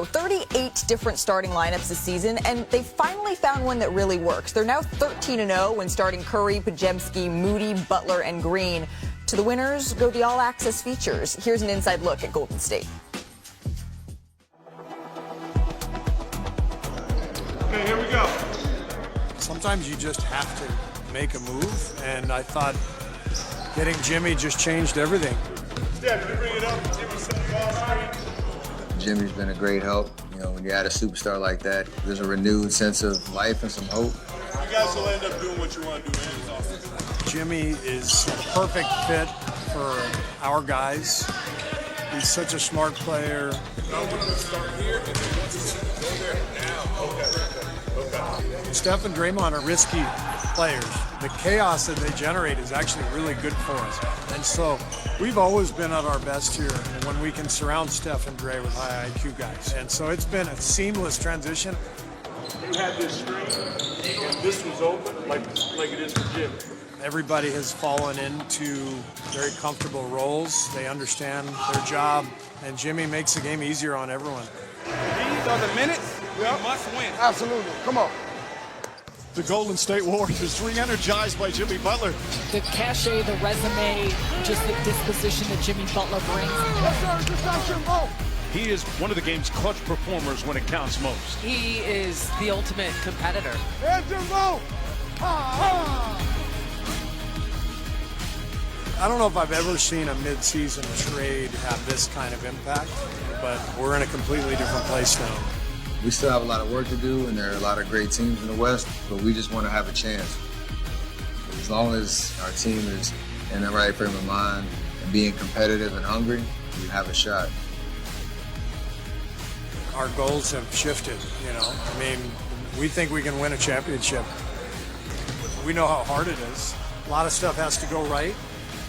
38 different starting lineups this season, and they finally found one that really works. They're now 13-0 when starting Curry, Podziemski, Moody, Butler, and Green. To the winners go the all-access features. Here's an inside look at Golden State. Okay, here we go. Sometimes you just have to make a move, and I thought getting Jimmy just changed everything. Steph, you bring it up. Jimmy set the ball straight. Jimmy's been a great help. You know, when you add a superstar like that, there's a renewed sense of life and some hope. You guys will end up doing what you want to do in this offense. Jimmy is the perfect fit for our guys. He's such a smart player. Steph and Draymond are risky players. The chaos that they generate is actually really good for us. And so we've always been at our best here when we can surround Steph and Dre with high IQ guys. And so it's been a seamless transition. You had this screen, and this was open like it is for Jimmy. Everybody has fallen into very comfortable roles. They understand their job, and Jimmy makes the game easier on everyone. These are the minutes we must win. Absolutely. Come on. The Golden State Warriors re-energized by Jimmy Butler. The cachet, the resume, just the disposition that Jimmy Butler brings. Yes, sir. Just out your mouth. He is one of the game's clutch performers when it counts most. He is the ultimate competitor. Here's your mouth. I don't know if I've ever seen a mid-season trade have this kind of impact, but we're in a completely different place now. We still have a lot of work to do, and there are a lot of great teams in the West, but we just want to have a chance. As long as our team is in the right frame of mind and being competitive and hungry, we have a shot. Our goals have shifted, you know. I mean, we think we can win a championship. We know how hard it is. A lot of stuff has to go right,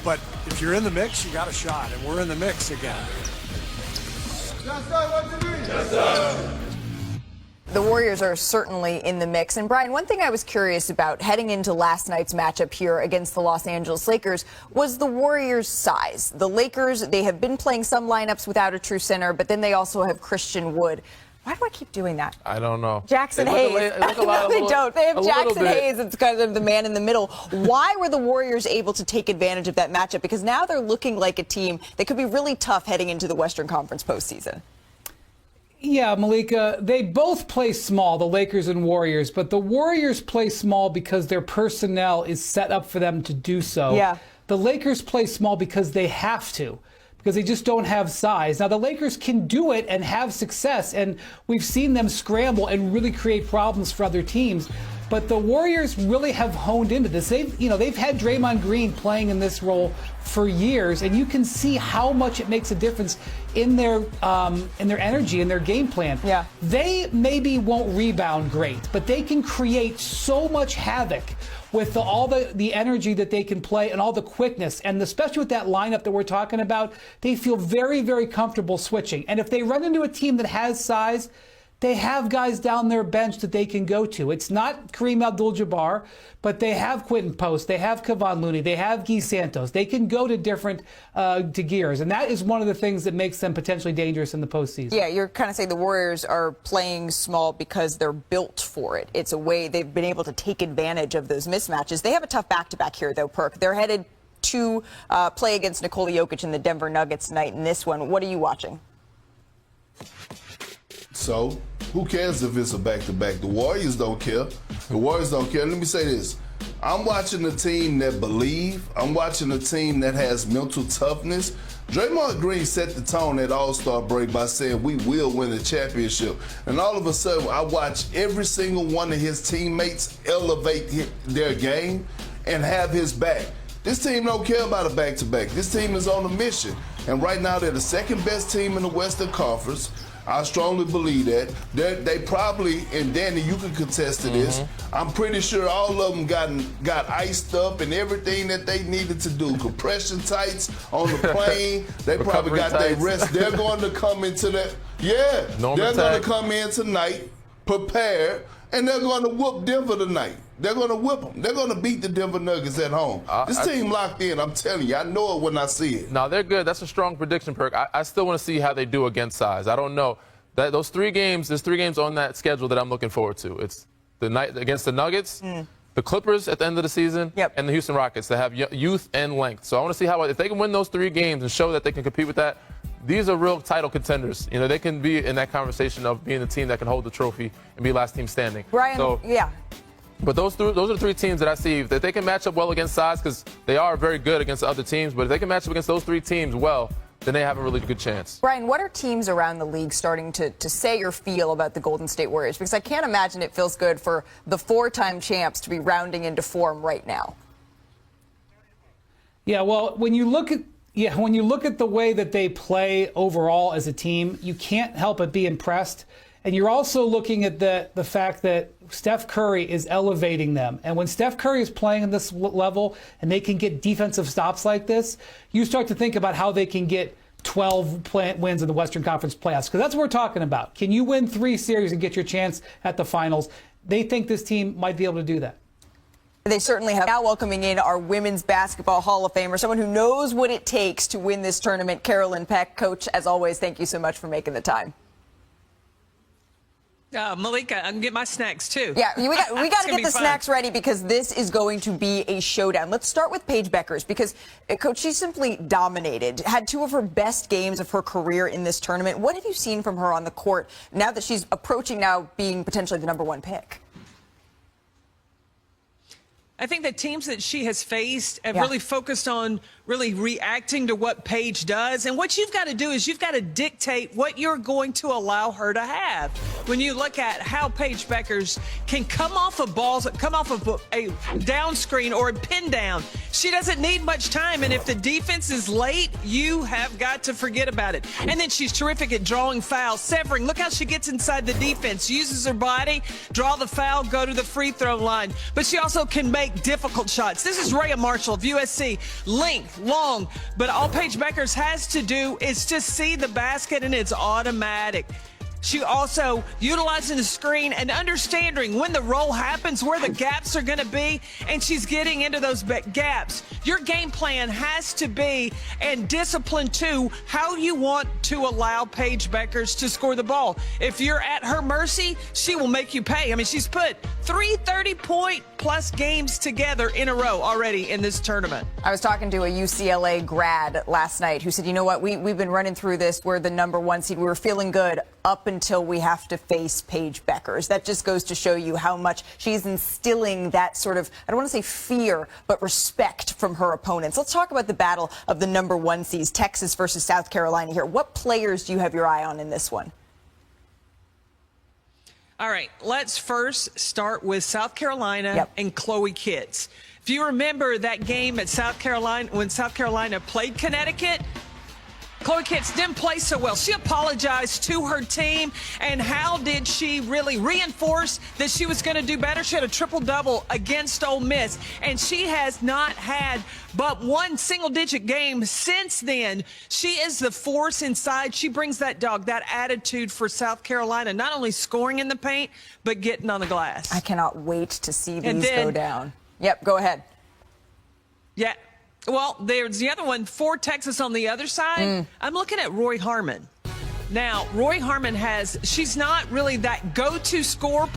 but if you're in the mix, you got a shot, and we're in the mix again. The Warriors are certainly in the mix. And, Brian, one thing I was curious about heading into last night's matchup here against the Los Angeles Lakers was the Warriors' size. The Lakers, they have been playing some lineups without a true center, but then they also have Christian Wood. Why do I keep doing that? I don't know. Jackson Hayes. No, they don't. They have Jackson Hayes. It's kind of the man in the middle. Why were the Warriors able to take advantage of that matchup? Because now they're looking like a team that could be really tough heading into the Western Conference postseason. Yeah, Malika, they both play small, the Lakers and Warriors, but the Warriors play small because their personnel is set up for them to do so. Yeah. The Lakers play small because they have to, because they just don't have size. Now, the Lakers can do it and have success, and we've seen them scramble and really create problems for other teams. But the Warriors really have honed into this. They've had Draymond Green playing in this role for years, and you can see how much it makes a difference in their energy, in their game plan. Yeah. They maybe won't rebound great, but they can create so much havoc with all the energy that they can play and all the quickness. And especially with that lineup that we're talking about, they feel very, very comfortable switching. And if they run into a team that has size, they have guys down their bench that they can go to. It's not Kareem Abdul-Jabbar, but they have Quentin Post, they have Kevon Looney, they have Guy Santos. They can go to different gears, and that is one of the things that makes them potentially dangerous in the postseason. Yeah, you're kind of saying the Warriors are playing small because they're built for it. It's a way they've been able to take advantage of those mismatches. They have a tough back-to-back here, though, Perk. They're headed to play against Nikola Jokic in the Denver Nuggets tonight in this one. What are you watching? So, who cares if it's a back-to-back? The Warriors don't care. The Warriors don't care. Let me say this. I'm watching a team that believe. I'm watching a team that has mental toughness. Draymond Green set the tone at All-Star break by saying we will win the championship. And all of a sudden, I watch every single one of his teammates elevate their game and have his back. This team don't care about a back-to-back. This team is on a mission. And right now, they're the second best team in the Western Conference. I strongly believe that. They probably, and Danny, you can contest to this, I'm pretty sure all of them got iced up and everything that they needed to do. Compression tights on the plane. They probably got their rest. They're going to come into that. Yeah, they're going to come in tonight, prepared, and they're going to whoop Denver tonight. They're going to whip them. They're going to beat the Denver Nuggets at home. This team locked in. I'm telling you. I know it when I see it. No, they're good. That's a strong prediction, Perk. I still want to see how they do against size. I don't know. Those 3 games, there's 3 games on that schedule that I'm looking forward to. It's the night against the Nuggets, the Clippers at the end of the season, and the Houston Rockets that have youth and length. So I want to see how, if they can win those 3 games and show that they can compete with that, these are real title contenders. You know, they can be in that conversation of being the team that can hold the trophy and be last team standing. Brian, But those are the 3 teams that I see that they can match up well against size, because they are very good against other teams. But if they can match up against those 3 teams well, then they have a really good chance. Brian, what are teams around the league starting to say or feel about the Golden State Warriors? Because I can't imagine it feels good for the 4-time champs to be rounding into form right now. Yeah, well, when you look at the way that they play overall as a team, you can't help but be impressed. And you're also looking at the fact that Steph Curry is elevating them. And when Steph Curry is playing at this level and they can get defensive stops like this, you start to think about how they can get 12 wins in the Western Conference playoffs. Because that's what we're talking about. Can you win 3 series and get your chance at the finals? They think this team might be able to do that. They certainly have. Now welcoming in our Women's Basketball Hall of Famer, someone who knows what it takes to win this tournament, Carolyn Peck. Coach, as always, thank you so much for making the time. Malika, I can get my snacks too. Yeah, we got to get the snacks ready, because this is going to be a showdown. Let's start with Paige Bueckers, because, Coach, she simply dominated, had 2 of her best games of her career in this tournament. What have you seen from her on the court now that she's approaching being potentially the #1 pick? I think the teams that she has faced have really focused on really reacting to what Paige does. And what you've got to do is you've got to dictate what you're going to allow her to have. When you look at how Paige Bueckers can come off of balls, come off of a down screen or a pin down, she doesn't need much time. And if the defense is late, you have got to forget about it. And then she's terrific at drawing fouls, severing. Look how she gets inside the defense, uses her body, draw the foul, go to the free throw line. But she also can make difficult shots. This is Rhea Marshall of USC. Length, long, but all Paige Bueckers has to do is just see the basket, and it's automatic. She also utilizing the screen and understanding when the roll happens, where the gaps are going to be, and she's getting into those gaps. Your game plan has to be, and discipline too, how you want to allow Paige Bueckers to score the ball. If you're at her mercy, she will make you pay. I mean, she's put 3 30-point-plus games together in a row already in this tournament. I was talking to a UCLA grad last night who said, you know what, we've been running through this. We're the #1 seed. We were feeling good up until we have to face Paige Bueckers. That just goes to show you how much she's instilling that sort of, I don't want to say fear, but respect from her opponents. Let's talk about the battle of the #1 seeds, Texas versus South Carolina here. What players do you have your eye on in this one? All right, let's first start with South Carolina and Chloe Kitts. If you remember that game at South Carolina, when South Carolina played Connecticut, Chloe Kitts didn't play so well. She apologized to her team. And how did she really reinforce that she was going to do better? She had a triple-double against Ole Miss, and she has not had but 1 single-digit game since then. She is the force inside. She brings that that attitude for South Carolina, not only scoring in the paint, but getting on the glass. I cannot wait to see these go down. Yep, go ahead. Yeah. Well, there's the other one for Texas on the other side. I'm looking at Roy Harmon. Now, Roy Harmon she's not really that go-to scorer.